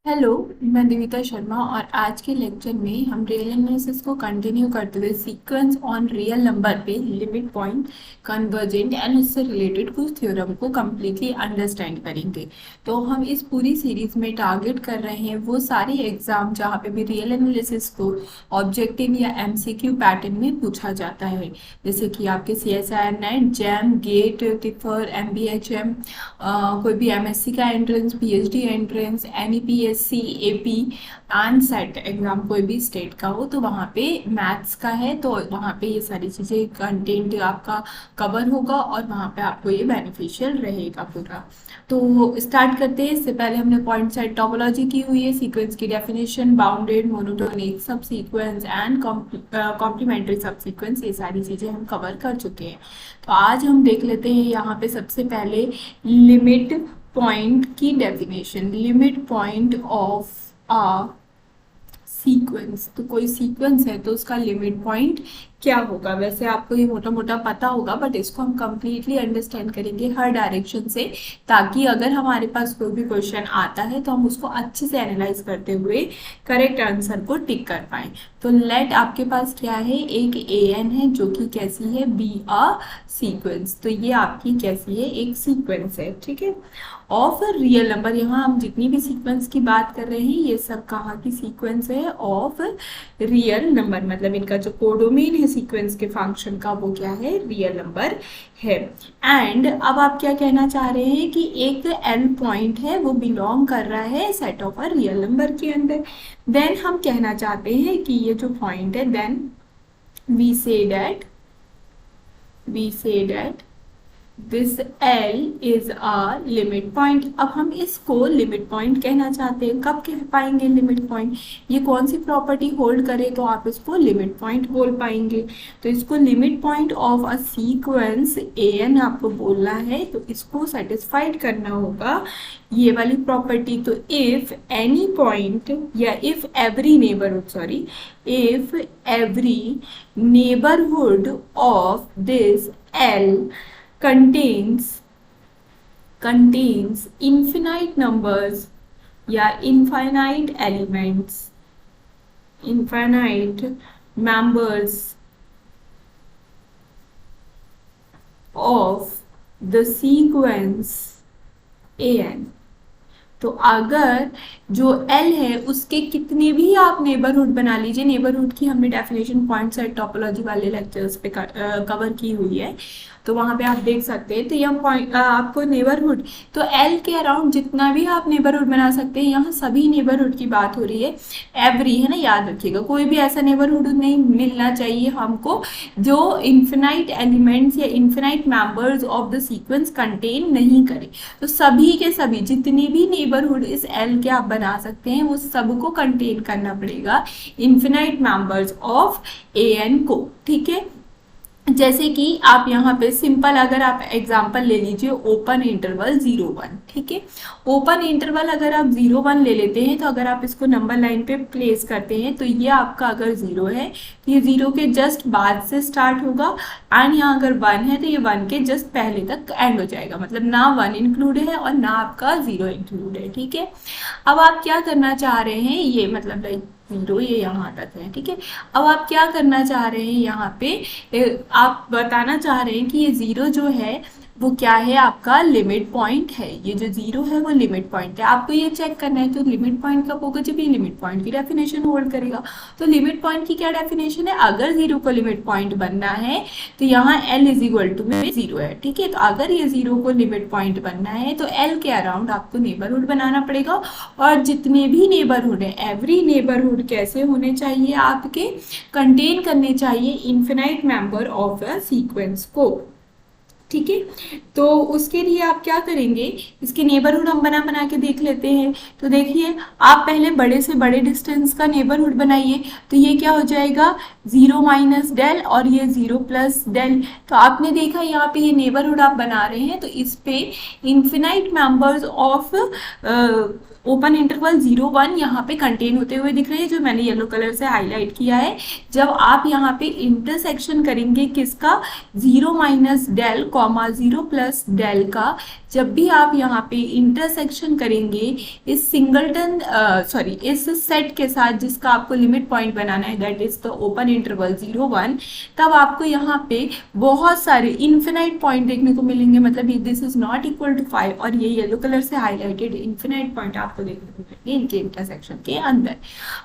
Hello. मैं दिविता शर्मा और आज के लेक्चर में हम रियल एनालिसिस को कंटिन्यू करते हुए सीक्वेंस ऑन रियल नंबर पे लिमिट पॉइंट कन्वर्जेंट एंड उससे रिलेटेड कुछ थ्योरम को कम्प्लीटली अंडरस्टैंड करेंगे। तो हम इस पूरी सीरीज में टारगेट कर रहे हैं वो सारे एग्जाम जहाँ पे भी रियल एनालिसिस को ऑब्जेक्टिव या एमसीक्यू पैटर्न में पूछा जाता है, जैसे कि आपके CSIR NET, JAM, GATE, TIFR, MBHM, कोई भी MSc का entrance, PhD entrance, NEPSC, AP and SET exam कोई भी स्टेट का हो तो वहाँ पे मैथ्स का है, तो वहाँ पे ये सारी चीज़ें कंटेंट आपका कवर होगा और वहाँ पे आपको ये बेनिफिशियल रहेगा पूरा। तो स्टार्ट करते हैं। इससे पहले हमने पॉइंट साइड टोपोलॉजी की हुई है, सीक्वेंस की डेफिनेशन, बाउंडेड, मोनोटोनिक सब सीक्वेंस एंड कॉम्प्लीमेंट्री सब सीक्वेंस, ये सारी चीज़ें हम कवर कर चुके हैं। तो आज हम देख लेते हैं यहाँ पे सबसे पहले लिमिट पॉइंट की definition. Limit point of a sequence, तो कोई सीक्वेंस है तो उसका लिमिट पॉइंट क्या होगा। वैसे आपको ये मोटा मोटा पता होगा, बट इसको हम कंप्लीटली अंडरस्टैंड करेंगे हर डायरेक्शन से, ताकि अगर हमारे पास कोई भी क्वेश्चन आता है तो हम उसको अच्छे से एनालाइज करते हुए करेक्ट आंसर को टिक कर पाए। तो लेट आपके पास क्या है, एक an है जो कि कैसी है, बी अ सीक्वेंस। तो ये आपकी कैसी है, एक सीक्वेंस है, ठीक है, ऑफ रियल नंबर। यहाँ हम जितनी भी सीक्वेंस की बात कर रहे हैं ये सब कहाँ की सीक्वेंस है, ऑफ रियल नंबर, मतलब इनका जो कोडोमेन है सीक्वेंस के फंक्शन का वो क्या है, रियल नंबर है। एंड अब आप क्या कहना चाह रहे हैं कि एक एल पॉइंट है वो बिलोंग कर रहा है set of a real number के अंदर। देन हम कहना चाहते हैं कि ये जो पॉइंट है, then we say that this L is a limit point. अब हम इसको लिमिट पॉइंट कहना चाहते हैं। कब कह पाएंगे लिमिट पॉइंट, ये कौन सी प्रॉपर्टी होल्ड करे तो आप इसको लिमिट पॉइंट बोल पाएंगे। तो इसको limit point of a sequence an आपको बोलना है, तो इसको सेटिस्फाइड करना होगा ये वाली प्रॉपर्टी। तो इफ एनी पॉइंट या if every neighbourhood of this L contains infinite numbers या infinite elements, infinite members of the sequence an। तो अगर जो L है उसके कितने भी आप नेबरहुड बना लीजिए, नेबरहुड की हमने डेफिनेशन पॉइंट साइड टोपोलॉजी वाले लेक्चर्स पे कवर की हुई है, तो वहाँ पे आप देख सकते हैं। तो ये पॉइंट आपको नेबरहुड, तो L के अराउंड जितना भी आप नेबरहुड बना सकते हैं, यहाँ सभी नेबरहुड की बात हो रही है, एवरी है ना, याद रखिएगा। कोई भी ऐसा नेबरहुड नहीं मिलना चाहिए हमको जो इन्फिनाइट एलिमेंट्स या infinite members of the sequence contain नहीं करे। तो सभी के सभी जितने भी नेबरहुड इस L के आप बना सकते हैं वो सबको कंटेन करना पड़ेगा इन्फिनाइट मेंबर्स ऑफ an को, ठीक है। जैसे कि आप यहाँ पे सिंपल अगर आप एग्जांपल ले लीजिए, ओपन इंटरवल 0-1, ठीक है। ओपन इंटरवल अगर आप 0-1 ले लेते हैं, तो अगर आप इसको नंबर लाइन पे प्लेस करते हैं तो ये आपका अगर 0 है तो ये 0 के जस्ट बाद से स्टार्ट होगा, एंड यहाँ अगर 1 है तो ये 1 के जस्ट पहले तक एंड हो जाएगा, मतलब ना 1 इंक्लूड है और ना आपका 0 इंक्लूड है, ठीक है। अब आप क्या करना चाह रहे हैं, ये मतलब लाइक 0 ये यहाँ तक है, ठीक है। अब आप क्या करना चाह रहे हैं, यहाँ पे आप बताना चाह रहे हैं कि ये 0 जो है वो क्या है, आपका लिमिट पॉइंट है। ये जो 0 है वो लिमिट पॉइंट है। आपको ये चेक करना है तो लिमिट पॉइंट कब होगा, जब ये लिमिट पॉइंट की डेफिनेशन होल्ड करेगा। तो लिमिट पॉइंट की क्या डेफिनेशन है, अगर 0 को लिमिट पॉइंट बनना है तो यहाँ L इज इक्वल टू में 0 है, ठीक है। तो अगर ये 0 को लिमिट पॉइंट बनना है तो L के अराउंड आपको नेबरहुड बनाना पड़ेगा, और जितने भी नेबरहुड है, एवरी नेबरहुड कैसे होने चाहिए, आपके कंटेन करने चाहिए infinite member of a sequence को, ठीक है। तो उसके लिए आप क्या करेंगे, इसके नेबरहुड हम बना के देख लेते हैं। तो देखिए, आप पहले बड़े से बड़े डिस्टेंस का नेबरहुड बनाइए, तो ये क्या हो जाएगा, 0 माइनस डेल और ये 0 प्लस डेल। तो आपने देखा यहाँ पे ये नेबरहुड आप बना रहे हैं, तो इस पे infinite members of open interval 0-1 यहाँ पे कंटेन होते हुए दिख रहे हैं, जो मैंने येलो कलर से हाईलाइट किया है। जब आप यहाँ पे इंटरसेक्शन करेंगे किसका, 0 minus del comma 0 plus del का जब भी आप यहाँ पे इंटरसेक्शन करेंगे इस सिंगलटन सॉरी इस सेट के साथ जिसका आपको लिमिट पॉइंट बनाना है, that is the open interval 0 1, तब आपको यहाँ पे बहुत सारे इन्फिनाइट पॉइंट देखने को मिलेंगे। मतलब this is not equal to 5 और ये येलो कलर से हाईलाइटेड इन्फिनाइट पॉइंट आपको देखने को मिलेंगे इनके इंटरसेक्शन के अंदर।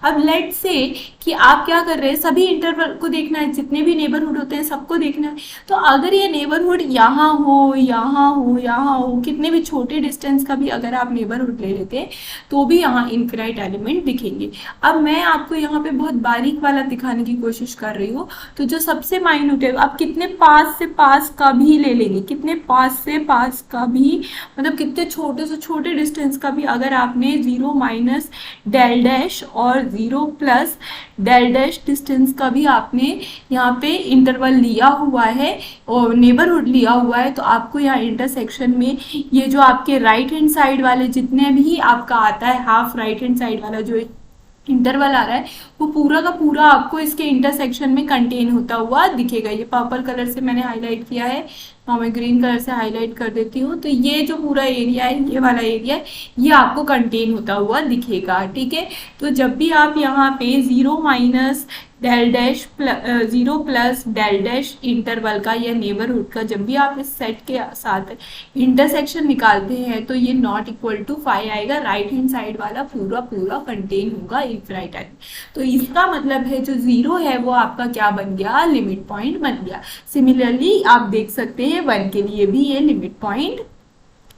अब लेट से कि आप क्या कर रहे हैं, सभी इंटरवल को देखना है, जितने भी नेबरहुड होते हैं सबको देखना है। तो अगर ये नेबरहुड यहाँ हो, यहाँ हो, यहाँ हो, कितने भी छोटे डिस्टेंस का भी अगर आप नेबरहुड ले लेते हैं तो भी यहाँ इनफिनाइट एलिमेंट दिखेंगे। अब मैं आपको यहाँ पे बहुत बारीक वाला दिखाने की कोशिश कर रही हूँ। तो जो सबसे माइन्यूट है, आप कितने पास से पास का भी ले लेंगे, कितने पास से पास का भी, मतलब कितने छोटे से छोटे डिस्टेंस का भी अगर आपने 0 माइनस डेल डैश और 0 प्लस डेल डैश डिस्टेंस का भी आपने यहाँ पे इंटरवल लिया हुआ है और नेबरहुड लिया हुआ है, तो आपको यहाँ इंटरसेक्शन में ये जो आपके राइट हैंड साइड वाले जितने भी आपका आता है, हाफ राइट हैंड साइड वाला जो इंटरवल आ रहा है वो पूरा का पूरा आपको इसके इंटरसेक्शन में कंटेन होता हुआ दिखेगा। ये पर्पल कलर से मैंने हाईलाइट किया है, तो मैं ग्रीन कलर से हाईलाइट कर देती हूँ। तो ये जो पूरा एरिया है, ये वाला एरिया है, ये आपको कंटेन होता हुआ दिखेगा। ठीक है, तो जब भी आप यहाँ पे 0 minus del dash 0 plus del dash interval का या नेबरहुड का जब भी आप इस सेट के साथ इंटरसेक्शन निकालते हैं तो ये नॉट इक्वल टू 5 आएगा। राइट हैंड साइड वाला पूरा पूरा कंटेन होगा इनफिनाइट एलिमेंट। तो इसका मतलब है जो 0 है वो आपका क्या बन गया, लिमिट पॉइंट बन गया। सिमिलरली आप देख सकते हैं 1 के लिए भी ये लिमिट पॉइंट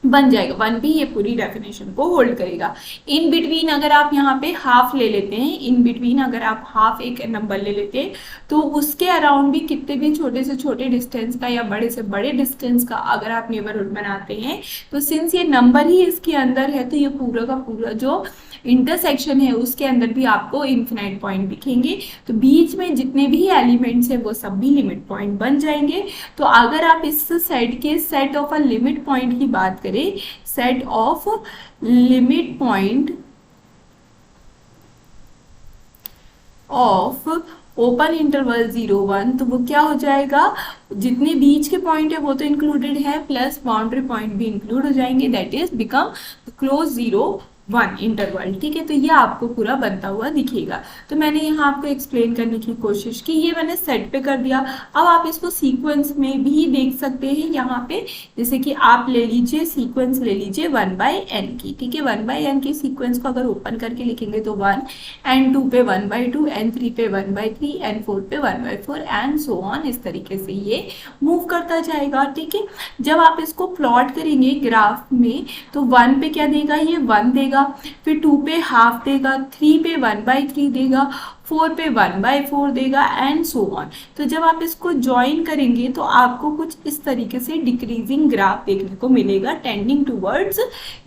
बन जाएगा। 1 भी ये पूरी डेफिनेशन को होल्ड करेगा। इन बिटवीन अगर आप यहाँ पे हाफ ले लेते हैं, इन बिटवीन अगर आप हाफ एक नंबर ले लेते हैं तो उसके अराउंड भी कितने भी छोटे से छोटे डिस्टेंस का या बड़े से बड़े डिस्टेंस का अगर आप नेबरहुड बनाते हैं तो सिंस ये नंबर ही इसके अंदर है तो ये पूरा का पूरा जो इंटरसेक्शन है उसके अंदर भी आपको इन्फिनाइट पॉइंट दिखेंगे। तो बीच में जितने भी एलिमेंट्स है वो सब भी लिमिट पॉइंट बन जाएंगे। तो अगर आप इस सेट के set of a limit point की बात करें, set of limit point of open interval 0 1, तो वो क्या हो जाएगा, जितने बीच के पॉइंट है वो तो इंक्लूडेड है प्लस बाउंड्री पॉइंट भी इंक्लूड हो जाएंगे, that is become close 0 1 interval. ठीक है, तो ये आपको पूरा बनता हुआ दिखेगा। तो मैंने यहाँ आपको एक्सप्लेन करने की कोशिश की, ये मैंने सेट पे कर दिया। अब आप इसको सीक्वेंस में भी देख सकते हैं यहाँ पे, जैसे कि आप ले लीजिए सीक्वेंस ले लीजिए 1/n की। ठीक है, 1/n की सीक्वेंस को अगर ओपन करके लिखेंगे तो 1, n2 पे 1/2, n3 पे 1/3, n4 पे 1/4 एंड सो ऑन, इस तरीके से ये मूव करता जाएगा। ठीक है, जब आप इसको प्लॉट करेंगे ग्राफ में तो 1 पे क्या देगा, ये 1 देगा, फिर 2 पे हाफ देगा, 3 पे 1/3 देगा, 4 पे 1/4 देगा एंड सो ऑन। तो जब आप इसको ज्वाइन करेंगे तो आपको कुछ इस तरीके से डिक्रीजिंग ग्राफ देखने को मिलेगा, टेंडिंग टूवर्ड्स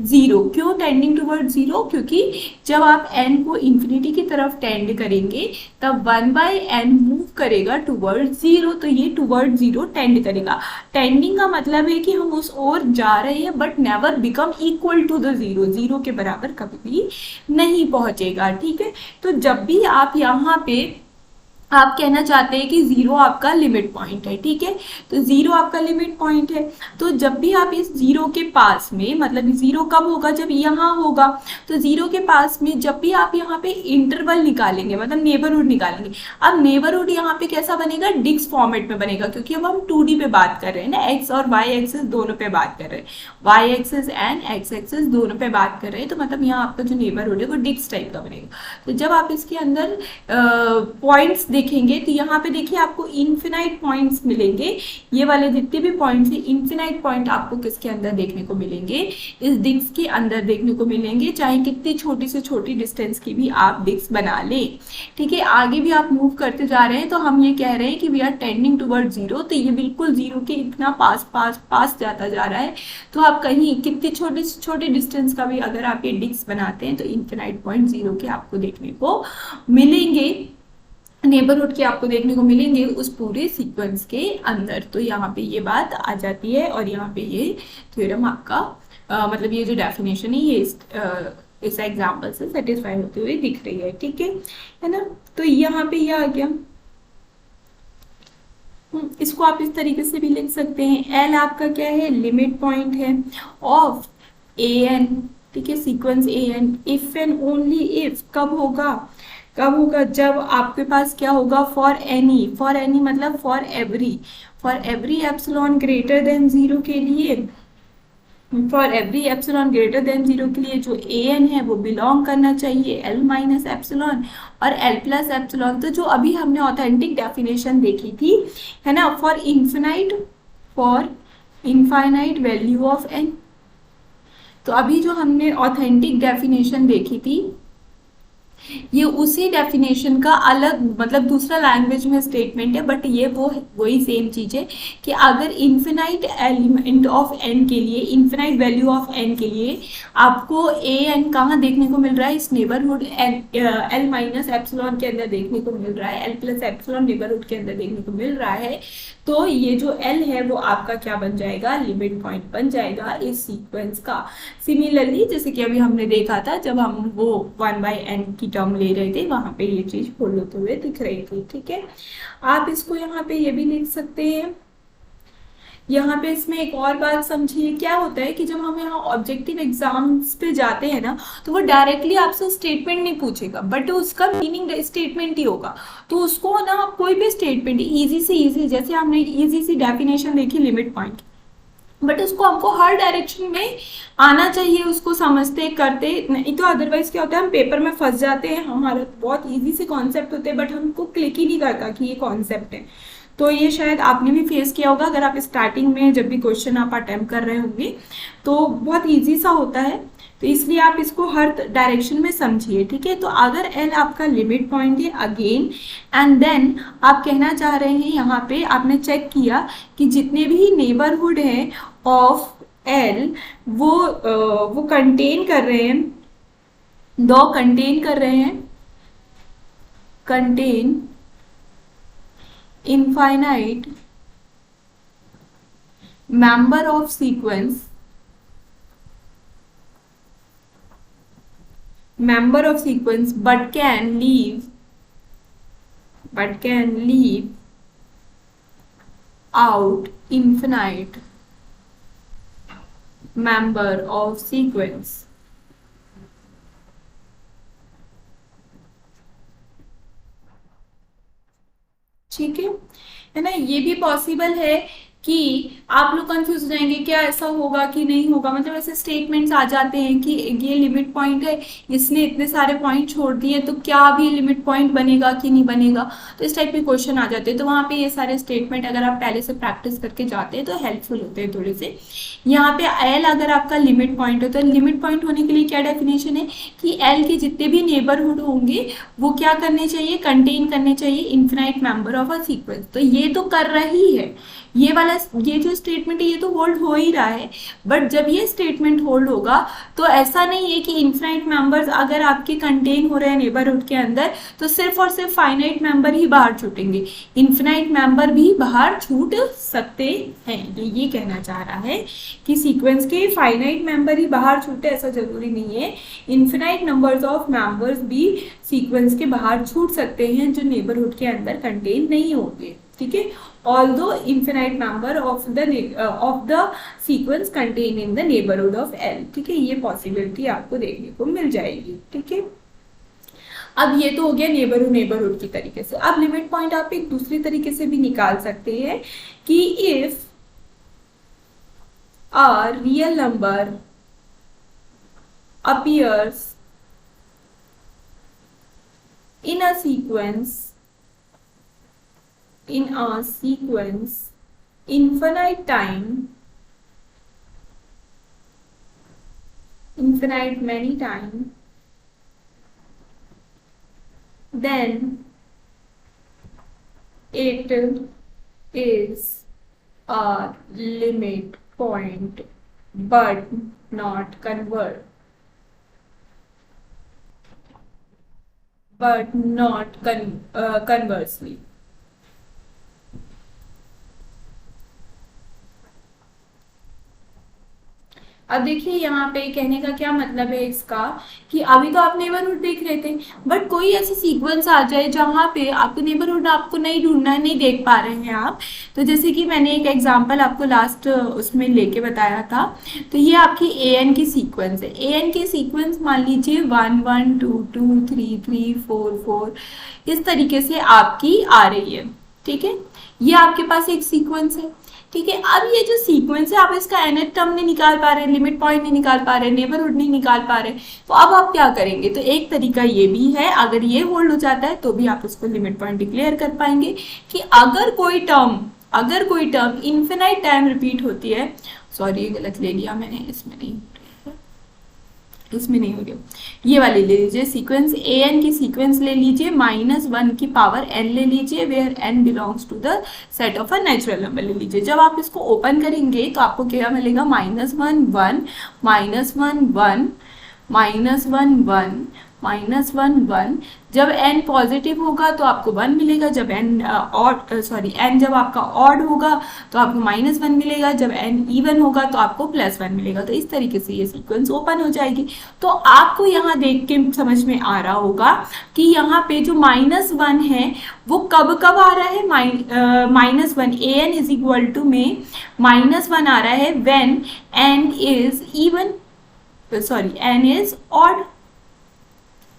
0। क्यों टेंडिंग टूवर्ड्स 0? क्योंकि जब आप n को इंफिनिटी की तरफ टेंड करेंगे तब 1/n मूव करेगा टूवर्ड्स 0, तो ये टूवर्ड्स 0 टेंड करेगा। टेंडिंग का मतलब है कि हम उस ओर जा रहे हैं but never become equal to the 0, 0 के बराबर कभी भी नहीं पहुंचेगा। ठीक है, तो जब भी आप यहाँ पे आप कहना चाहते हैं कि 0 आपका लिमिट पॉइंट है, ठीक है, तो 0 आपका लिमिट पॉइंट है, तो जब भी आप इस 0 के पास में, मतलब 0 कब होगा, जब यहाँ होगा, तो 0 के पास में जब भी आप यहाँ पे इंटरवल निकालेंगे, मतलब नेबरहुड निकालेंगे। अब नेबरहुड यहाँ पे कैसा बनेगा, डिस्क फॉर्मेट में बनेगा, क्योंकि अब हम 2D पे बात कर रहे हैं ना, एक्स और वाई एक्सिस दोनों पे बात कर रहे हैं, Y axis and X axis दोनों पे बात कर रहे हैं, तो मतलब यहाँ आपका जो नेबरहुड है वो डिस्क टाइप का बनेगा। तो जब आप इसके अंदर पॉइंट्स देखेंगे तो यहाँ पे देखिए आपको इनफिनाइट पॉइंट्स मिलेंगे, ये वाले जितने भी पॉइंट्स हैं इनफिनाइट पॉइंट आपको किसके अंदर देखने को मिलेंगे, इस डिस्क के अंदर देखने को मिलेंगे, चाहे कितनी छोटी से छोटी डिस्टेंस की भी आप डिस्क बना लें। ठीक है, आगे भी आप मूव करते जा रहे हैं तो हम ये कह रहे हैं कि वी आर टेंडिंग टुवर्ड 0, तो ये बिल्कुल 0 के इतना पास पास पास जाता जा रहा है। तो आप कहीं कितनी छोटी से छोटी डिस्टेंस का भी अगर आप ये डिस्क बनाते हैं तो इनफिनाइट पॉइंट 0 के आपको देखने को मिलेंगे, नेबरहुड के आपको देखने को मिलेंगे उस पूरे सीक्वेंस के अंदर। तो यहाँ पे ये बात आ जाती है और यहाँ पे ये थ्योरम आपका मतलब ये जो डेफिनेशन है ये इस एग्जाम्पल से सेटिस्फाई होते हुए दिख रही है। ठीक है ना, तो यहाँ पे ये आ गया। इसको आप इस तरीके से भी लिख सकते हैं, एल आपका क्या है, लिमिट पॉइंट है ऑफ ए एन, ठीक है, sequence a n, if and only if, कब होगा, कब होगा, जब आपके पास क्या होगा, फॉर एनी मतलब for every epsilon greater than zero के लिए, for every epsilon greater than zero के लिए जो ए एन है वो बिलोंग करना चाहिए एल माइनस एप्सिलॉन और एल प्लस एप्सिलॉन। तो जो अभी हमने ऑथेंटिक डेफिनेशन देखी थी, है ना, for infinite value of n, तो अभी जो हमने ऑथेंटिक डेफिनेशन देखी थी ये उसी डेफिनेशन का अलग मतलब दूसरा लैंग्वेज में स्टेटमेंट है, बट ये वही सेम चीज है कि अगर इन्फिनाइट एलिमेंट ऑफ एन के लिए, इन्फिनाइट वैल्यू ऑफ एन के लिए आपको ए एन कहाँ देखने को मिल रहा है, इस नेबरहुड एल माइनस एप्सिलॉन के अंदर देखने को मिल रहा है, एल प्लस एप्सिलॉन नेबरहुड के अंदर देखने को मिल रहा है, तो ये जो एल है वो आपका क्या बन जाएगा, लिमिट पॉइंट बन जाएगा इस सीक्वेंस का। सिमिलरली जैसे कि अभी हमने देखा था जब हम वो 1/n की टर्म ले रहे थे, वहां पे ये चीज फॉलो होते हुए दिख रही थी, ठीक है। आप इसको यहाँ पे ये भी लिख सकते हैं। यहाँ पे इसमें एक और बात समझिए, क्या होता है कि जब हम यहाँ ऑब्जेक्टिव एग्जाम्स पे जाते हैं ना, तो वो डायरेक्टली आपसे स्टेटमेंट नहीं पूछेगा, बट उसका मीनिंग स्टेटमेंट ही होगा। तो उसको ना आप कोई भी स्टेटमेंट इजी से इजी, जैसे हमने इजी सी डेफिनेशन देखी लिमिट पॉइंट, बट उसको हमको हर डायरेक्शन में आना चाहिए, उसको समझते करते, नहीं तो अदरवाइज क्या होता है हम पेपर में फंस जाते हैं, हमारा बहुत इजी से कॉन्सेप्ट होते हैं बट हमको क्लिक ही नहीं करता कि ये कॉन्सेप्ट है। तो ये शायद आपने भी फेस किया होगा अगर आप स्टार्टिंग में जब भी क्वेश्चन आप अटेम्प्ट कर रहे होंगे, तो बहुत ईजी सा होता है, तो इसलिए आप इसको हर डायरेक्शन में समझिए, ठीक है। तो अगर एल आपका लिमिट पॉइंट है अगेन, एंड देन आप कहना चाह रहे हैं यहाँ पे आपने चेक किया कि जितने भी नेबरहुड हैं ऑफ एल वो कंटेन कर रहे हैं, contain infinite member of sequence but can leave out infinite member of sequence। ठीक है ना, ये भी पॉसिबल है कि आप लोग कंफ्यूज हो जाएंगे क्या ऐसा होगा कि नहीं होगा, मतलब ऐसे स्टेटमेंट्स आ जाते हैं कि ये लिमिट पॉइंट है, इसने इतने सारे पॉइंट छोड़ दिए तो क्या अभी लिमिट पॉइंट बनेगा कि नहीं बनेगा, तो इस टाइप के क्वेश्चन आ जाते हैं। तो वहाँ पे ये सारे स्टेटमेंट अगर आप पहले से प्रैक्टिस करके जाते हैं तो हेल्पफुल होते हैं थोड़े से। यहाँ पे एल अगर आपका लिमिट पॉइंट होता है, लिमिट पॉइंट होने के लिए क्या डेफिनेशन है कि एल के जितने भी नेबरहुड होंगे वो क्या करने चाहिए, कंटेन करने चाहिए infinite member of a sequence. तो ये तो कर रही है, ये जो स्टेटमेंट है ये तो होल्ड हो ही रहा है, बट जब ये स्टेटमेंट होल्ड होगा तो ऐसा नहीं है कि इनफाइनाइट मेंबर्स अगर आपके कंटेन हो रहे हैं नेबरहुड के अंदर तो सिर्फ और सिर्फ फाइनाइट मेंबर ही बाहर छूटेंगे, इनफिनाइट मेंबर भी बाहर छूट सकते हैं। ये कहना चाह रहा है कि सीक्वेंस के फाइनाइट मेंबर ही बाहर छूटे ऐसा जरूरी नहीं है, इनफिनाइट नंबर्स ऑफ मेंबर्स भी सीक्वेंस के बाहर छूट सकते हैं जो नेबरहुड के अंदर कंटेन नहीं होंगे, ठीक है। Although infinite number of the sequence contained in the neighborhood of L, ठीक है, ये पॉसिबिलिटी आपको देखने को मिल जाएगी, ठीक है। अब ये तो हो गया नेबरहुड की तरीके से। अब लिमिट पॉइंट आप एक दूसरी तरीके से भी निकाल सकते हैं कि if a real number appears in a sequence infinite many time, then it is a limit point but not conversely। अब देखिए यहाँ पे कहने का क्या मतलब है इसका, कि अभी तो आप नेबरहुड देख रहे थे, बट कोई ऐसी सीक्वेंस आ जाए जहाँ पे आपको नेबरहुड आपको नहीं ढूंढना है, नहीं देख पा रहे हैं आप। तो जैसे कि मैंने एक एग्जांपल आपको लास्ट उसमें लेके बताया था, तो ये आपकी ए एन की सीक्वेंस है। ए एन की सीक्वेंस मान लीजिए 1 1 2 2 3 3 4 4 इस तरीके से आपकी आ रही है, ठीक है। ये आपके पास एक सीक्वेंस है, ठीक है। अब ये जो सीक्वेंस है, आप इसका nth टर्म नहीं निकाल पा रहे, लिमिट पॉइंट नहीं निकाल पा रहे, नेबरहुड नहीं निकाल पा रहे, तो अब आप क्या करेंगे? तो एक तरीका ये भी है, अगर ये होल्ड हो जाता है तो भी आप इसको लिमिट पॉइंट डिक्लेयर कर पाएंगे कि अगर कोई टर्म इन्फिनाइट टाइम रिपीट होती है, सॉरी ये गलत ले लिया मैंने, इसमें नहीं हो गया, ये वाली ले लीजिए सीक्वेंस, ए एन की सीक्वेंस ले लीजिए, -1 की पावर n ले लीजिए, where n belongs to the set of a natural number ले लीजिए। जब आप इसको ओपन करेंगे तो आपको क्या मिलेगा? -1 1 -1 1 -1 1 1। जब n पॉजिटिव होगा तो आपको 1 मिलेगा, जब n n जब आपका ऑड होगा तो आपको -1 मिलेगा, जब n इवन होगा तो आपको +1 मिलेगा। तो इस तरीके से ये सीक्वेंस ओपन हो जाएगी। तो आपको यहाँ देख के समझ में आ रहा होगा कि यहाँ पे जो -1 है वो कब कब आ रहा है? -1 A N is equal to में -1 आ रहा है when n is even, n is odd,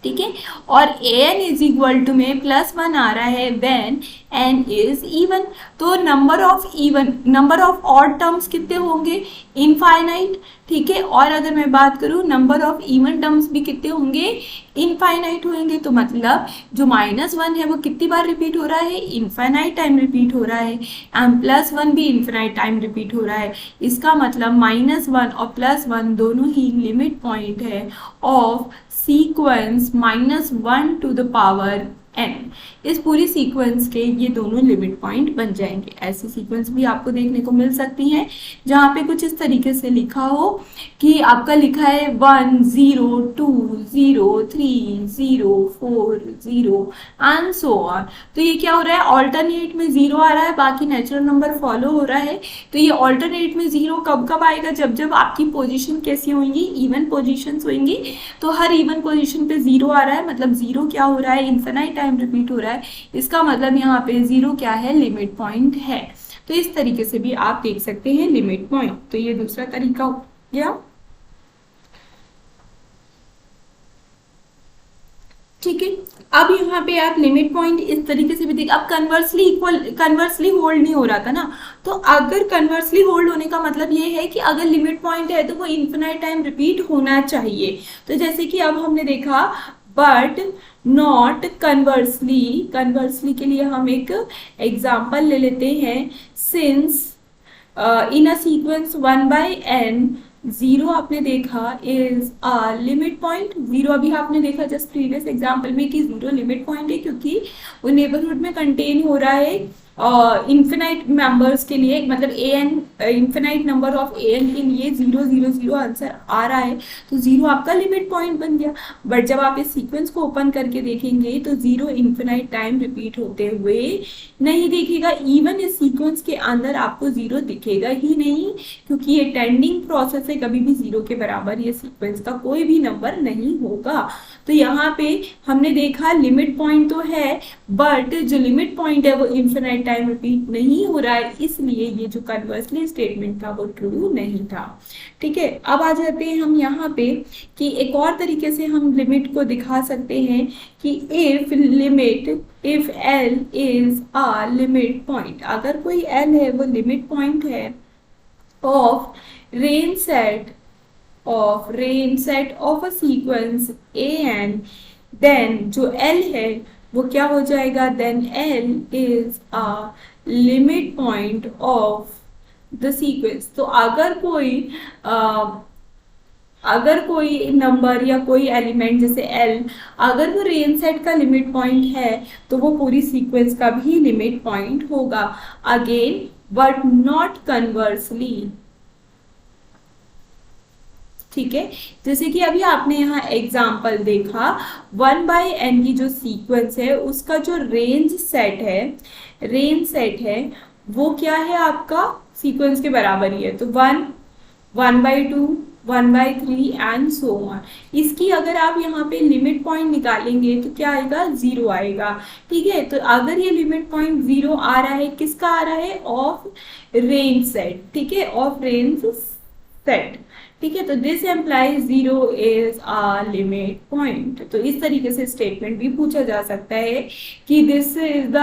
ठीक है। और A N is equal to में +1 आ रहा है व्हेन n इज इवन। तो नंबर ऑफ ऑड टर्म्स कितने होंगे? इनफाइनाइट, ठीक है। और अगर मैं बात करूं नंबर ऑफ इवन टर्म्स भी कितने होंगे? इनफाइनाइट होंगे। तो मतलब जो -1 है वो कितनी बार रिपीट हो रहा है? इनफाइनाइट टाइम रिपीट हो रहा है, एंड +1 भी इनफाइनाइट टाइम रिपीट हो रहा है। इसका मतलब -1 और +1 दोनों ही लिमिट पॉइंट है of sequence -1 to the power n। इस पूरी सीक्वेंस के ये दोनों लिमिट पॉइंट बन जाएंगे। ऐसी सीक्वेंस भी आपको देखने को मिल सकती हैं जहाँ पे कुछ इस तरीके से लिखा हो कि आपका लिखा है 1 0 2 0 3 0 4 0 एंड सो ऑन। तो ये क्या हो रहा है? ऑल्टरनेट में 0 आ रहा है, बाकी नेचुरल नंबर फॉलो हो रहा है। तो ये ऑल्टरनेट में 0 कब कब आएगा? जब जब आपकी पोजिशन कैसी होंगी? इवन पोजिशन होंगी। तो हर इवन पोजिशन पे 0 आ रहा है, मतलब 0 क्या हो रहा है? इन्फिनाइट टाइम रिपीट हो रहा है। इसका मतलब यहाँ पे 0 क्या है? लिमिट पॉइंट है। तो इस तरीके से भी आप देख सकते हैं लिमिट पॉइंट। तो ये दूसरा तरीका हो गया, ठीक है। अब यहाँ पे आप लिमिट पॉइंट इस तरीके से भी देख, अब कन्वर्सली होल्ड नहीं हो रहा था ना, तो अगर कन्वर्सली होल्ड होने का मतलब ये है कि अगर लिमिट पॉइंट है तो वो इन्फिनाइट टाइम रिपीट होना चाहिए। तो जैसे कि अब हमने देखा बट नॉट कन्वर्सली के लिए हम एक एग्जाम्पल ले लेते हैं। Since in a sequence 1/n 0 आपने देखा इज अ लिमिट पॉइंट। 0 अभी आपने देखा जस्ट प्रीवियस एग्जाम्पल में कि 0 लिमिट पॉइंट है, क्योंकि वो नेबरहुड में कंटेन हो रहा है इन्फिनाइट नंबर्स के लिए, मतलब A N infinite number of A N के लिए 0 0 0 आंसर आ रहा है, तो 0 आपका लिमिट पॉइंट बन गया। बट जब आप इस सीक्वेंस को ओपन करके देखेंगे तो 0 इन्फिनाइट टाइम रिपीट होते हुए नहीं दिखेगा। इवन इस सीक्वेंस के अंदर आपको 0 दिखेगा ही नहीं, क्योंकि ये टेंडिंग प्रोसेस है, कभी भी 0 के बराबर ये सीक्वेंस का कोई भी नंबर नहीं होगा। तो यहाँ पे हमने देखा लिमिट पॉइंट तो है, बट जो लिमिट पॉइंट है वो इन्फिनाइट टाइम रिपीट नहीं हो रहा है, इसलिए ये जो कन्वर्सली स्टेटमेंट था वो ट्रू नहीं था, ठीक है। अब आ जाते हैं हम यहाँ पे कि एक और तरीके से हम लिमिट को दिखा सकते हैं कि if L is a limit point, अगर कोई L है वो लिमिट पॉइंट है of range set of a sequence an, then जो L है वो क्या हो जाएगा? Then L is a limit point of the sequence. तो अगर कोई नंबर या कोई एलिमेंट जैसे L अगर वो रेंज सेट का लिमिट पॉइंट है तो वो पूरी सीक्वेंस का भी लिमिट पॉइंट होगा। अगेन बट नॉट कन्वर्सली, ठीक है। जैसे कि अभी आपने यहाँ एग्जाम्पल देखा 1/n की जो सीक्वेंस है उसका जो रेंज सेट है वो क्या है? आपका सीक्वेंस के बराबर ही है। तो 1 1/2 1/3 एंड सो ऑन। इसकी अगर आप यहाँ पे लिमिट पॉइंट निकालेंगे तो क्या आएगा, 0 आएगा। ठीक है, तो अगर ये लिमिट पॉइंट 0 आ रहा है, किसका आ रहा है, ऑफ रेंज सेट। ठीक है, ऑफ रेंज सेट। ठीक है, तो this implies 0 is a limit point. तो इस तरीके से स्टेटमेंट भी पूछा जा सकता है कि this is the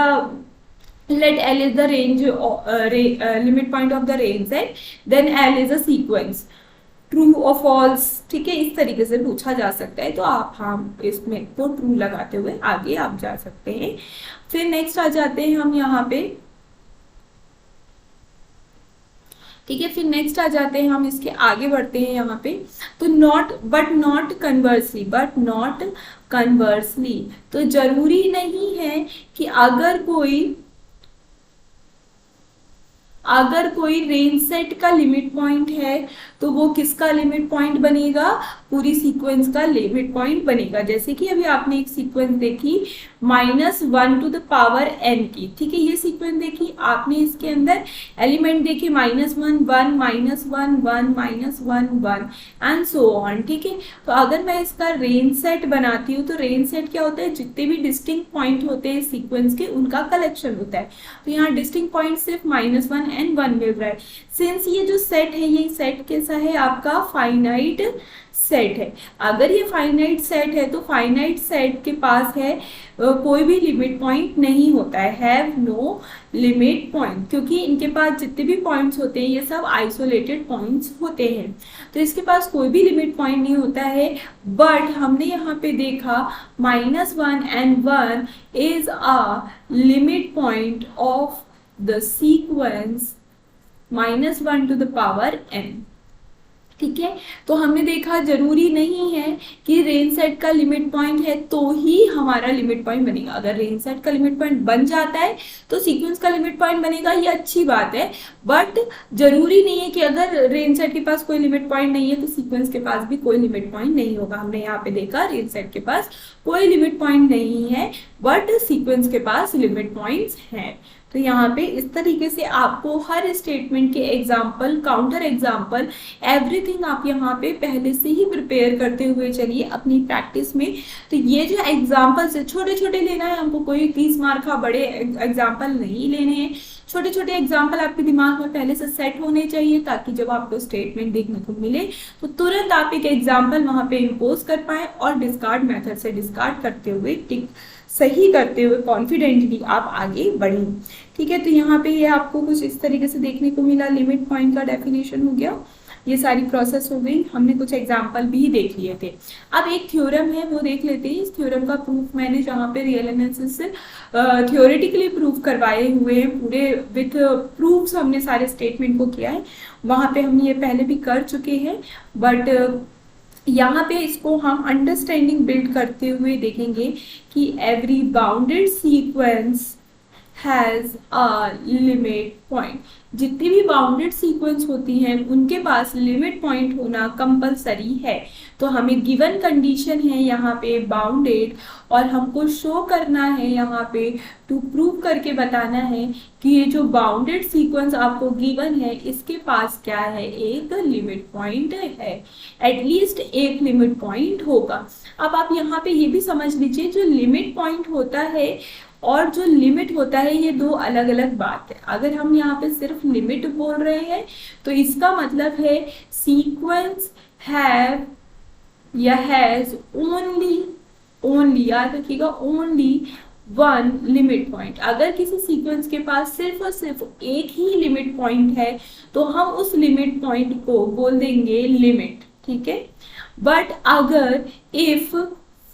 let L is the range limit point of the range set, then L is a sequence, true और फॉल्स। ठीक है, इस तरीके से पूछा जा सकता है। तो आप हम इसमें को ट्रू लगाते हुए आगे आप जा सकते हैं। फिर नेक्स्ट आ जाते हैं हम यहाँ पे। ठीक है, फिर नेक्स्ट आ जाते हैं हम, इसके आगे बढ़ते हैं यहाँ पे। तो बट नॉट कन्वर्सली, तो जरूरी नहीं है कि अगर कोई रेंज सेट का लिमिट पॉइंट है तो वो किसका लिमिट पॉइंट बनेगा, पूरी सीक्वेंस का लिमिट पॉइंट बनेगा। जैसे कि अभी आपने एक सीक्वेंस देखी -1 टू द पावर n की। ठीक है, ये सीक्वेंस देखी आपने, इसके अंदर एलिमेंट देखे -1 1 -1 1 -1 1 एंड सो ऑन। ठीक है, तो अगर मैं इसका रेंज सेट बनाती हूँ तो रेंज सेट क्या होता है, जितने भी डिस्टिंक्ट पॉइंट होते हैं सीक्वेंस के उनका कलेक्शन होता है। तो यहाँ डिस्टिंक्ट पॉइंट सिर्फ -1 एंड 1 मिल रहा है। सिंस ये जो सेट है, ये सेट कैसा है आपका, फाइनाइट सेट है। अगर ये फाइनाइट सेट है तो फाइनाइट सेट के पास है कोई भी लिमिट पॉइंट नहीं होता है, हैव नो लिमिट पॉइंट, क्योंकि इनके पास जितने भी पॉइंट्स होते हैं ये सब आइसोलेटेड पॉइंट्स होते हैं। तो इसके पास कोई भी लिमिट पॉइंट नहीं होता है। बट हमने यहाँ पे देखा -1 and 1 is a limit point of the sequence -1 to the power n। ठीक है, तो हमने देखा जरूरी नहीं है कि रेंज सेट का लिमिट पॉइंट है तो ही हमारा लिमिट पॉइंट बनेगा। अगर रेंज सेट का लिमिट पॉइंट बन जाता है तो सीक्वेंस का लिमिट पॉइंट बनेगा, ये अच्छी बात है। बट जरूरी नहीं है कि अगर रेंज सेट के पास कोई लिमिट पॉइंट नहीं है तो सीक्वेंस के पास भी कोई लिमिट पॉइंट नहीं होगा। हमने यहाँ पे देखा रेंज सेट के पास कोई लिमिट पॉइंट नहीं है, बट सीक्वेंस के पास लिमिट पॉइंट्स हैं। तो यहाँ पे इस तरीके से आपको हर स्टेटमेंट के एग्जाम्पल, काउंटर एग्जाम्पल, एवरीथिंग आप यहाँ पे पहले से ही प्रिपेयर करते हुए चलिए अपनी प्रैक्टिस में। तो ये जो एग्जाम्पल्स है छोटे छोटे लेना है हमको, कोई 30 मार्क का बड़े एग्जाम्पल नहीं लेने हैं। छोटे छोटे एग्जाम्पल आपके दिमाग में पहले से सेट होने चाहिए ताकि जब आपको स्टेटमेंट देखने को मिले तो तुरंत आप एक एग्जाम्पल वहाँ पे इम्पोज कर पाए और डिस्कार्ड मेथड से डिस्कार्ड करते हुए टिक सही करते हुए कॉन्फिडेंटली आप आगे बढ़ें। ठीक है, तो यहाँ पे ये आपको कुछ इस तरीके से देखने को मिला, लिमिट पॉइंट का डेफिनेशन हो गया, ये सारी प्रोसेस हो गई। हमने कुछ एग्जाम्पल भी देख लिए थे। अब एक थ्योरम है वो देख लेते हैं। इस थ्योरम का प्रूफ मैंने जहाँ पे रियल एनालिसिस से थ्योरेटिकली प्रूफ करवाए हुए हैं, पूरे विथ प्रूफ्स हमने सारे स्टेटमेंट को किया है। वहाँ पे हम ये पहले भी कर चुके हैं, बट यहाँ पे इसको हम अंडरस्टैंडिंग बिल्ड करते हुए देखेंगे कि every bounded sequence has a limit point. जितनी भी बाउंडेड सीक्वेंस होती हैं उनके पास लिमिट पॉइंट होना कंपलसरी है। तो हमें गिवन कंडीशन है यहाँ पे बाउंडेड, और हमको शो करना है यहाँ पे, टू प्रूव करके बताना है कि ये जो बाउंडेड सीक्वेंस आपको गिवन है इसके पास क्या है, एक लिमिट पॉइंट है, एटलीस्ट एक लिमिट पॉइंट होगा। अब आप यहाँ पे ये भी समझ लीजिए, जो लिमिट पॉइंट होता है और जो लिमिट होता है ये दो अलग अलग बात है। अगर हम यहाँ पे सिर्फ लिमिट बोल रहे हैं तो इसका मतलब है सीक्वेंस हैव या हैज ओनली याद रखिएगा, ओनली वन लिमिट पॉइंट। अगर किसी सीक्वेंस के पास सिर्फ और सिर्फ एक ही लिमिट पॉइंट है तो हम उस लिमिट पॉइंट को बोल देंगे लिमिट। ठीक है, बट अगर if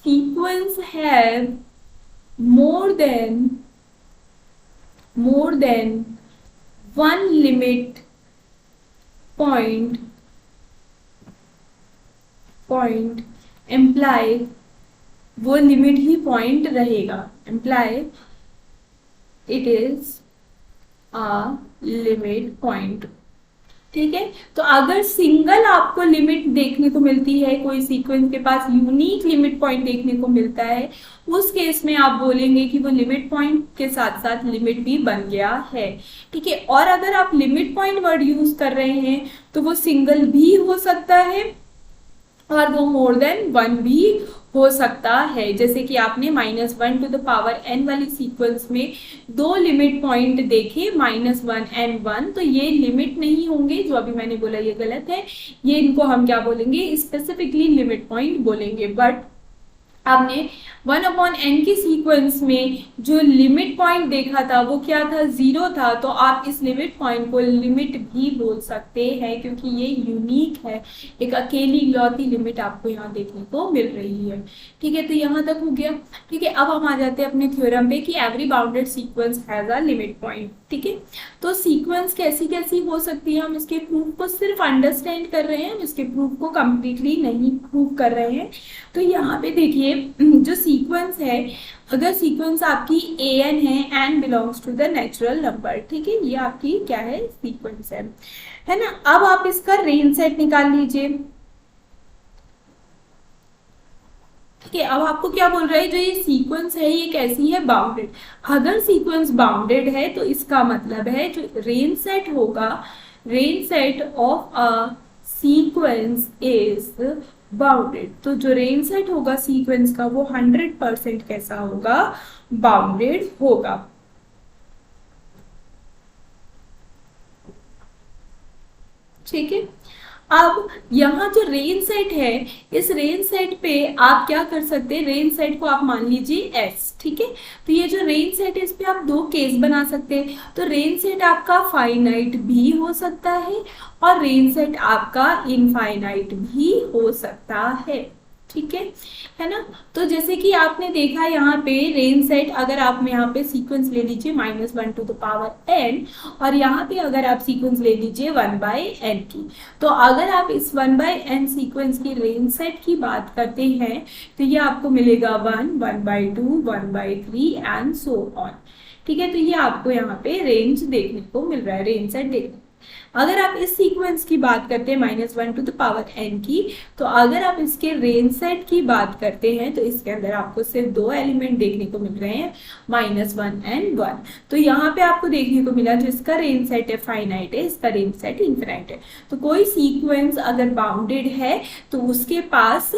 sequence have more than one limit point imply वो लिमिट ही पॉइंट रहेगा, imply it is a limit point। ठीक है, तो अगर सिंगल आपको लिमिट देखने को मिलती है, कोई सीक्वेंस के पास यूनिक लिमिट पॉइंट देखने को मिलता है, उस केस में आप बोलेंगे कि वो लिमिट पॉइंट के साथ साथ लिमिट भी बन गया है। ठीक है, और अगर आप लिमिट पॉइंट वर्ड यूज कर रहे हैं तो वो सिंगल भी हो सकता है और वो मोर देन 1 भी हो सकता है। जैसे कि आपने -1⁻n वाली सीक्वेंस में दो लिमिट पॉइंट देखे, -1 and 1, तो ये लिमिट नहीं होंगे, जो अभी मैंने बोला ये गलत है, ये इनको हम क्या बोलेंगे, स्पेसिफिकली लिमिट पॉइंट बोलेंगे। बट आपने 1/n की सीक्वेंस में जो लिमिट पॉइंट देखा था वो क्या था, 0 था, तो आप इस लिमिट पॉइंट को लिमिट भी बोल सकते हैं, क्योंकि ये यूनिक है, एक अकेली इकलौती लिमिट आपको यहाँ देखने को मिल रही है। ठीक है, तो यहाँ तक हो गया। ठीक है, अब हम आ जाते हैं अपने थ्योरम पे कि every bounded sequence has a limit point. ठीक है, तो सीक्वेंस कैसी कैसी हो सकती है, हम इसके प्रूफ को सिर्फ अंडरस्टैंड कर रहे हैं, इसके प्रूफ को कंप्लीटली नहीं प्रूव कर रहे हैं। तो यहाँ पे देखिए, जो सीक्वेंस है, अगर सीक्वेंस आपकी an है, n belongs to the natural number, ठीक है, ये आपकी क्या है, सीक्वेंस है ना। अब आप इसका रेंज सेट निकाल लीजिए। ठीक है, अब आपको क्या बोल रहा है, जो ये सीक्वेंस है ये कैसी है, बाउंडेड। अगर सीक्वेंस बाउंडेड है तो इसका मतलब है जो रेंज सेट होगा, range set of a sequence is bounded. तो जो रेंज सेट होगा सीक्वेंस का वो 100% कैसा होगा, बाउंडेड होगा। ठीक है, अब यहाँ जो रेंज सेट है, इस रेंज सेट पे आप क्या कर सकते हैं, रेंज सेट को आप मान लीजिए S। ठीक है, तो ये जो रेंज सेट है इस पे आप दो केस बना सकते हैं। तो रेंज सेट आपका फाइनाइट भी हो सकता है और रेंज सेट आपका इनफाइनाइट भी हो सकता है। ठीक है ना। तो जैसे कि आपने देखा यहाँ पे रेंज सेट, अगर आप यहाँ पे सीक्वेंस ले लीजिए -1⁻n, और यहाँ पे अगर आप सीक्वेंस ले लीजिए 1/n की, तो अगर आप इस 1/n सीक्वेंस की रेंज सेट की बात करते हैं तो ये आपको मिलेगा 1, 1/2, 1/3 एंड सो ऑन। ठीक है, तो ये आपको यहाँ पे रेंज देखने को मिल रहा है, रेंज सेट देखने। अगर आप इस सीक्वेंस की बात करते हैं -1⁻n की, तो अगर आप इसके रेंज सेट की बात करते हैं तो इसके अंदर आपको सिर्फ दो एलिमेंट देखने को मिल रहे हैं, -1 and 1। तो यहाँ पे आपको देखने को मिला जो इसका रेंज सेट है फाइनाइट है, इसका रेंज सेट इनफिनाइट है। तो कोई सीक्वेंस अगर बाउंडेड है तो उसके पास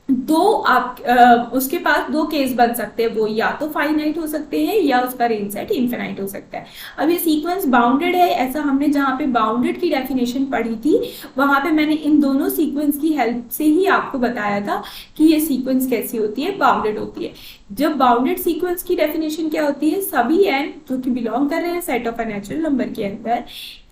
उसके पास दो केस बन सकते हैं, वो या तो फाइनाइट हो सकते हैं या उसका रेंज सेट इनफिनाइट हो सकता है। अब ये सीक्वेंस बाउंडेड है, ऐसा हमने जहाँ पे बाउंडेड की डेफिनेशन पढ़ी थी वहां पे मैंने इन दोनों सीक्वेंस की हेल्प से ही आपको बताया था कि ये सीक्वेंस कैसी होती है, बाउंडेड होती है। जब बाउंडेड सीक्वेंस की डेफिनेशन क्या होती है, सभी n जो कि बिलोंग कर रहे हैं set of a natural number के अंदर,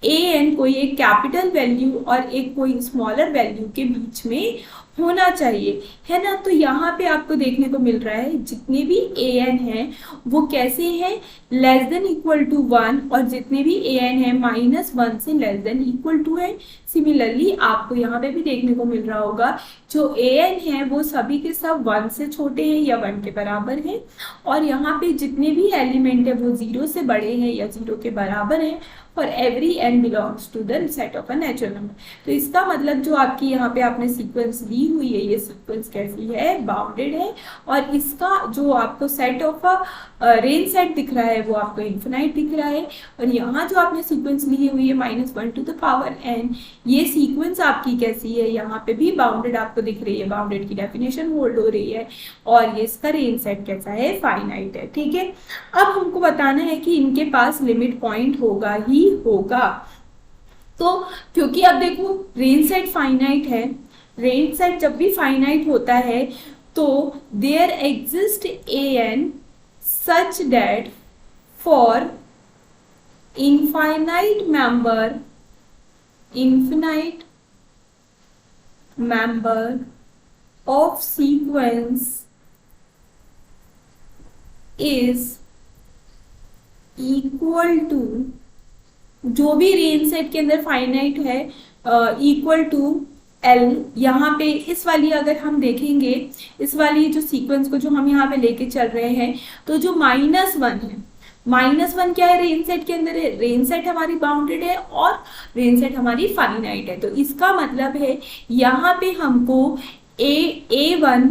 an कोई एक कैपिटल वैल्यू और एक कोई स्मॉलर वैल्यू के बीच में होना चाहिए, है ना। तो यहाँ पे आपको देखने को मिल रहा है जितने भी an हैं वो कैसे हैं, लेस देन इक्वल टू 1, और जितने भी an हैं -1 से लेस देन इक्वल टू है। सिमिलरली आपको यहाँ पे भी देखने को मिल रहा होगा जो an है वो सभी के सब 1 से छोटे हैं या 1 के बराबर हैं, और यहाँ पे जितने भी एलिमेंट है वो 0 से बड़े हैं या 0 के बराबर हैं, और every n belongs to the set of a natural number. तो इसका मतलब जो आपकी यहाँ पे आपने सीक्वेंस ली हुई है, ये सीक्वेंस कैसी है, बाउंडेड है, और इसका जो आपको set of a range set दिख रहा है वो आपको इन्फिनाइट दिख रहा है। और यहाँ जो आपने सीक्वेंस ली हुई है -1⁻n, ये सीक्वेंस आपकी कैसी है, यहाँ पे भी बाउंडेड आपको दिख रही है, बाउंडेड की डेफिनेशन होल्ड हो रही है, और ये इसका रेंज सेट कैसा है, फाइनाइट है। ठीक है, अब हमको बताना है कि इनके पास लिमिट पॉइंट होगा ही होगा। तो क्योंकि अब देखो रेंज सेट फाइनाइट है, रेंज सेट जब भी फाइनाइट होता है तो there exist an such that for infinite member of sequence is equal to, जो भी रेंज सेट के अंदर फाइनाइट है, इक्वल टू L। यहाँ पे इस वाली अगर हम देखेंगे, इस वाली जो सीक्वेंस को जो हम यहाँ पे लेके चल रहे हैं, तो जो -1 है, -1 क्या है रेंज सेट के अंदर है, रेंज सेट हमारी बाउंडेड है और रेंज सेट हमारी फाइनाइट है। तो इसका मतलब है यहाँ पे हमको A1,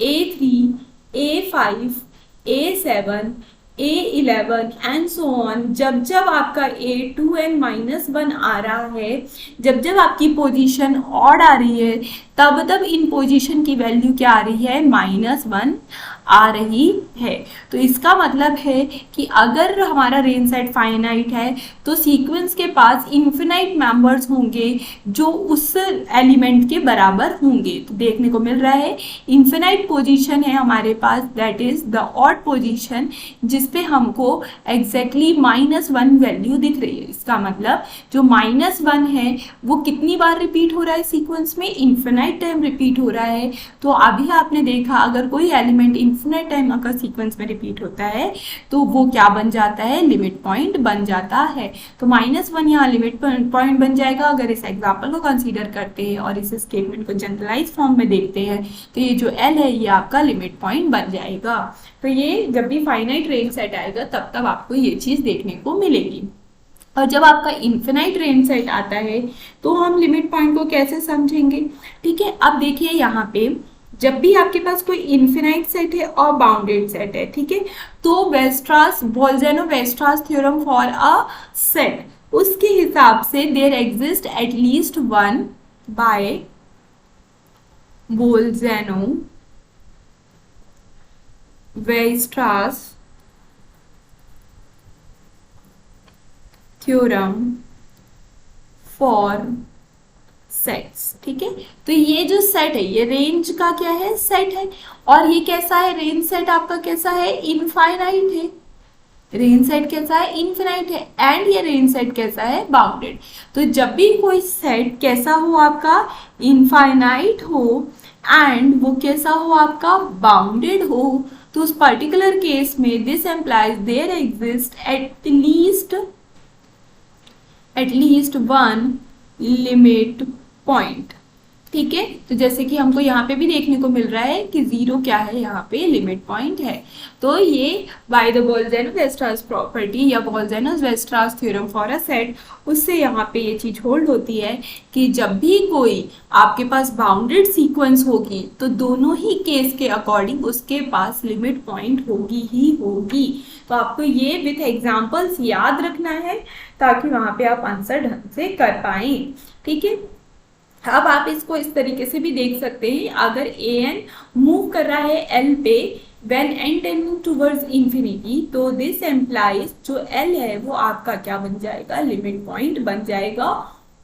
A3, A5, A7, A11 and so on, जब जब आपका A2n -1 आ रहा है, जब जब आपकी पोजीशन ऑड आ रही है, तब इन पोजीशन की वैल्यू क्या आ रही है, -1 आ रही है। तो इसका मतलब है कि अगर हमारा रेंज सेट फाइनाइट है तो सीक्वेंस के पास इन्फिनाइट मेंबर्स होंगे जो उस एलिमेंट के बराबर होंगे। तो देखने को मिल रहा है इन्फिनाइट पोजीशन है हमारे पास, that is the odd position, जिसपे हमको एग्जैक्टली -1 वैल्यू दिख रही है। इसका मतलब जो -1 है वो कितनी बार रिपीट हो रहा है सीक्वेंस में, इन्फिनाइट टाइम रिपीट हो रहा है। तो अभी आपने देखा अगर कोई एलिमेंट इन्फिनाइट टाइम अगर सीक्वेंस में रिपीट होता है तो वो क्या बन जाता है, लिमिट पॉइंट बन जाता है। तो -1 यहाँ लिमिट पॉइंट बन जाएगा अगर इस एग्जाम्पल को कंसीडर करते हैं और इस स्टेटमेंट को जनरलाइज फॉर्म में देखते हैं तो ये जो L है ये आपका लिमिट पॉइंट बन जाएगा। तो ये जब भी फाइनाइट रेंज सेट आएगा तब आपको ये चीज देखने को मिलेगी। और जब आपका इन्फिनाइट रेंज सेट आता है तो हम लिमिट पॉइंट को कैसे समझेंगे, ठीक है। अब देखिए यहाँ पे जब भी आपके पास कोई इन्फिनाइट सेट है और बाउंडेड सेट है, ठीक है, तो Weierstrass Bolzano Weierstrass theorem for a set, उसके हिसाब से there exist at least one by Bolzano Weierstrass theorem for sets, ठीक है। तो ये जो सेट है ये रेंज का क्या है, सेट है। और ये कैसा है, रेंज सेट आपका कैसा है, इनफाइनाइट है। रेंज सेट कैसा है, इनफिनाइट है। एंड ये रेंज सेट कैसा है, बाउंडेड। तो जब भी कोई सेट कैसा हो आपका, इनफाइनाइट हो एंड वो कैसा हो आपका, बाउंडेड हो, तो उस पर्टिकुलर केस में this implies there exist at least one limit point, ठीक है। तो जैसे कि हमको यहाँ पे भी देखने को मिल रहा है कि 0 क्या है, यहाँ पे लिमिट पॉइंट है। तो ये बाय द बोल्ज़नो-वेस्ट्रास प्रॉपर्टी या बोल्ज़नो-वेस्ट्रास थ्योरम फॉर अ सेट, उससे यहाँ पे ये चीज होल्ड होती है कि जब भी कोई आपके पास बाउंडेड सीक्वेंस होगी तो दोनों ही केस के अकॉर्डिंग उसके पास लिमिट पॉइंट होगी ही होगी। तो आपको ये विथ एग्जाम्पल्स याद रखना है ताकि वहां पे आप आंसर ढंग से कर पाए, ठीक है। अब आप इसको इस तरीके से भी देख सकते हैं, अगर an मूव कर रहा है L पे when n tending towards infinity, तो दिस एम्प्लाइज जो L है वो आपका क्या बन जाएगा, लिमिट पॉइंट बन जाएगा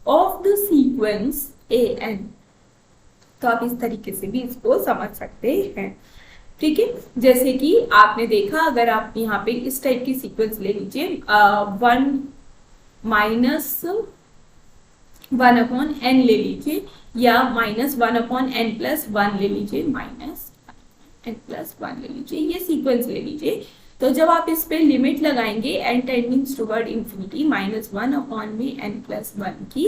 ऑफ द सीक्वेंस an। तो आप इस तरीके से भी इसको समझ सकते हैं, ठीक है। जैसे कि आपने देखा अगर आप यहाँ पे इस टाइप की सीक्वेंस ले लीजिए, 1-1/n ले लीजिए या -1/n+1 ले लीजिए, -n+1 ले लीजिए, ये सीक्वेंस ले लीजिए। तो जब आप इस पे लिमिट लगाएंगे n टेंडिंग्स टुवर्ड इंफिनिटी -1/n+1 की,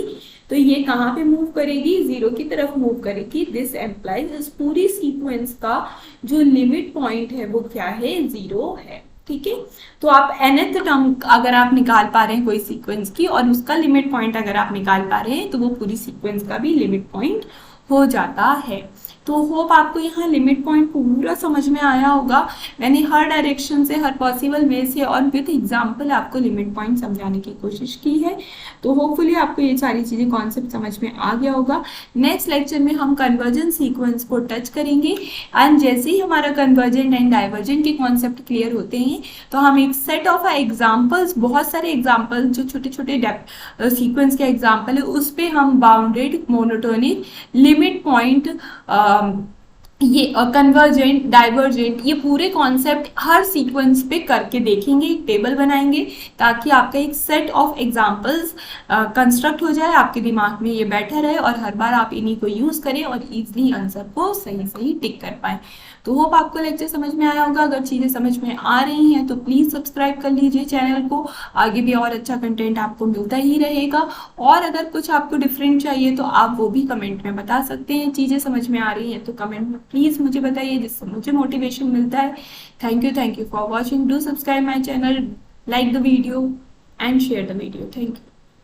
तो ये कहाँ पे मूव करेगी, 0 की तरफ मूव करेगी। दिस एम्प्लाइज इस पूरी सीक्वेंस का जो लिमिट पॉइंट है वो क्या है, 0 है, ठीक है। तो आप nth टर्म अगर आप निकाल पा रहे हैं कोई सीक्वेंस की और उसका लिमिट पॉइंट अगर आप निकाल पा रहे हैं तो वो पूरी सीक्वेंस का भी लिमिट पॉइंट हो जाता है। तो होप आपको यहाँ लिमिट पॉइंट पूरा समझ में आया होगा। मैंने हर डायरेक्शन से, हर पॉसिबल वे से और विद एग्जाम्पल आपको लिमिट पॉइंट समझाने की कोशिश की है। तो होपफुली आपको ये सारी चीज़ें कॉन्सेप्ट समझ में आ गया होगा। नेक्स्ट लेक्चर में हम कन्वर्जेंट सीक्वेंस को टच करेंगे एंड जैसे ही हमारा कन्वर्जेंट एंड डाइवर्जेंट के कॉन्सेप्ट क्लियर होते हैं तो हम एक सेट ऑफ एग्जाम्पल्स, बहुत सारे एग्जाम्पल जो छोटे छोटे सीक्वेंस के एग्जाम्पल है, उस पर हम बाउंडेड, मोनोटोनिक, लिमिट पॉइंट, ये कन्वर्जेंट, डाइवर्जेंट, ये पूरे कॉन्सेप्ट हर सीक्वेंस पे करके देखेंगे, एक टेबल बनाएंगे ताकि आपका एक सेट ऑफ एग्जांपल्स कंस्ट्रक्ट हो जाए, आपके दिमाग में ये बैठा रहे और हर बार आप इन्हीं को यूज करें और इजीली आंसर को सही सही टिक कर पाए। तो होप आपको लेक्चर समझ में आया होगा। अगर चीज़ें समझ में आ रही हैं तो प्लीज़ सब्सक्राइब कर लीजिए चैनल को, आगे भी और अच्छा कंटेंट आपको मिलता ही रहेगा। और अगर कुछ आपको डिफरेंट चाहिए तो आप वो भी कमेंट में बता सकते हैं। चीज़ें समझ में आ रही हैं तो कमेंट में प्लीज़ मुझे बताइए, जिससे मुझे मोटिवेशन मिलता है। Thank you for watching. Do subscribe my channel, like the video and share the video. Thank you.